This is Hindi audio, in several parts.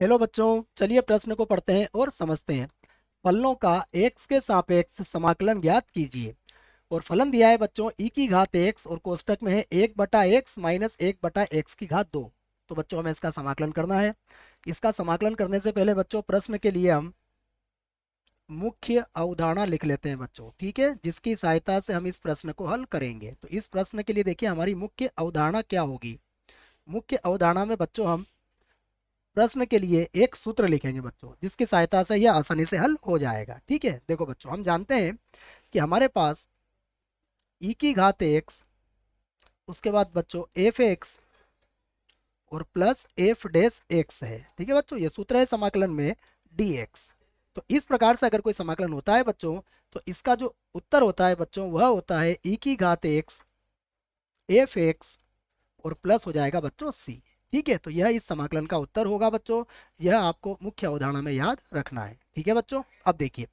हेलो बच्चों, चलिए प्रश्न को पढ़ते हैं और समझते हैं। फलनों का एक्स के सापेक्ष समाकलन ज्ञात कीजिए। और फलन दिया है बच्चों ई की घात एक्स और कोष्टक में है 1/x माइनस 1/x की घात 2। तो बच्चों हमें इसका समाकलन करना है। इसका समाकलन करने से पहले बच्चों प्रश्न के लिए हम मुख्य अवधारणा लिख लेते हैं बच्चों, ठीक है, जिसकी सहायता से हम इस प्रश्न को हल करेंगे। तो इस प्रश्न के लिए देखिए हमारी मुख्य अवधारणा क्या होगी। मुख्य अवधारणा में बच्चों हम प्रश्न के लिए एक सूत्र लिखेंगे बच्चों, जिसकी सहायता से यह आसानी से हल हो जाएगा। ठीक है, देखो बच्चों, हम जानते हैं कि हमारे पास ई की घात एक्स, उसके बाद बच्चों एफ एक्स और प्लस एफ डैश एक्स है। ठीक है बच्चों, ये सूत्र है समाकलन में डी एक्स। तो इस प्रकार से अगर कोई समाकलन होता है बच्चों, तो इसका जो उत्तर होता है बच्चों वह होता है ई की घात एक्स एफ एक्स और प्लस हो जाएगा बच्चों सी। ठीक है, तो यह इस समाकलन का उत्तर होगा बच्चों। यह आपको मुख्य अवधारणा में याद रखना है। ठीक है बच्चों, अब देखिए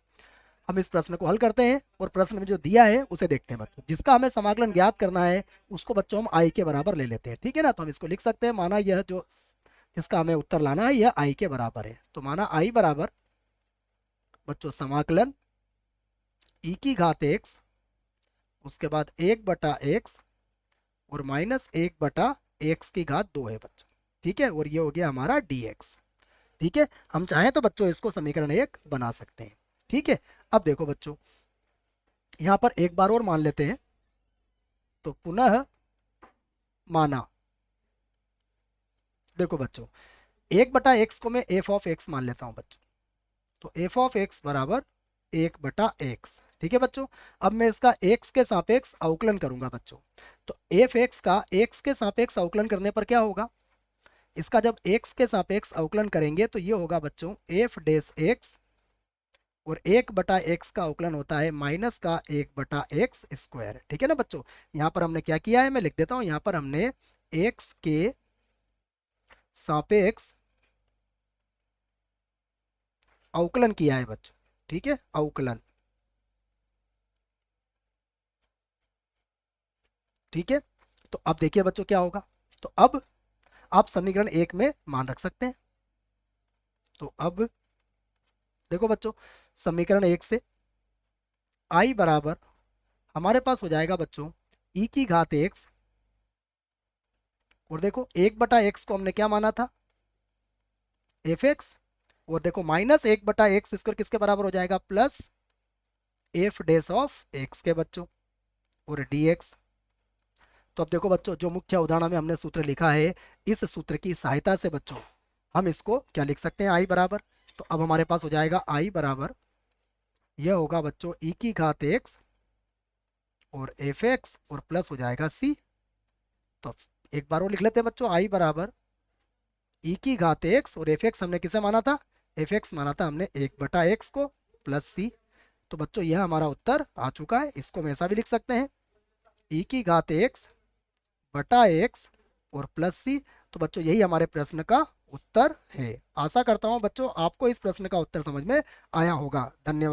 हम इस प्रश्न को हल करते हैं और प्रश्न में जो दिया है उसे देखते हैं बच्चों। जिसका हमें समाकलन ज्ञात करना है उसको बच्चों हम आई के बराबर ले लेते हैं। ठीक है ना, तो हम इसको लिख सकते हैं, माना यह जो जिसका हमें उत्तर लाना है यह आई के बराबर है। तो माना आई बराबर बच्चों समाकलन ई की घात एक्स, उसके बाद 1/x और माइनस 1/x की घात 2 है बच्चों। ठीक है, और ये हो गया हमारा dx। ठीक है, हम चाहें तो बच्चों इसको समीकरण 1 बना सकते हैं। ठीक है, अब देखो बच्चों, यहाँ पर एक बार और मान लेते हैं। तो पुनः माना, देखो बच्चों, 1/x को मैं एफ ऑफ एक्स मान लेता हूँ बच्चों। तो एफ ऑफ एक्स बराबर 1/x। ठीक है बच्चों, अब मैं इसका x के सापेक्ष अवकलन करूंगा बच्चों। तो एफ एक्स का x के सापेक्ष अवकलन करने पर क्या होगा, इसका जब x के सापेक्ष अवकलन करेंगे तो ये होगा बच्चों एफ डैश एक्स, और 1/x का अवकलन होता है माइनस का 1/x स्क्वायर। ठीक है ना बच्चों, यहाँ पर हमने क्या किया है मैं लिख देता हूँ। यहाँ पर हमने x के सापेक्ष अवकलन किया है बच्चों। ठीक है, अवकलन। ठीक है, तो अब देखिए बच्चों क्या होगा। तो अब आप समीकरण 1 में मान रख सकते हैं। तो अब देखो बच्चों, समीकरण 1 से आई बराबर हमारे पास हो जाएगा बच्चों ई की घात एक्स, और देखो 1/x को हमने क्या माना था, एफ एक्स, और देखो माइनस 1/x स्क्वायर किसके बराबर हो जाएगा, plus F dash of x के बच्चों, और dx। तो अब देखो बच्चों, जो मुख्य उदाहरण में हमने सूत्र लिखा है, इस सूत्र की सहायता से बच्चों हम इसको क्या लिख सकते हैं, आई बराबर। तो अब हमारे पास हो जाएगा आई बराबर, यह होगा बच्चों ई की घात एक्स और एफ एक्स और प्लस हो जाएगा सी। तो एक बार और लिख लेते हैं बच्चों, आई बराबर ई की घात एक्स और एफ एक्स हमने किसे माना था, एफ एक्स माना था हमने 1/x को, प्लस सी। तो बच्चों यह हमारा उत्तर आ चुका है। इसको हम ऐसा भी लिख सकते हैं, ई की घात x/x और प्लस सी। तो बच्चों यही हमारे प्रश्न का उत्तर है। आशा करता हूं बच्चों आपको इस प्रश्न का उत्तर समझ में आया होगा। धन्यवाद।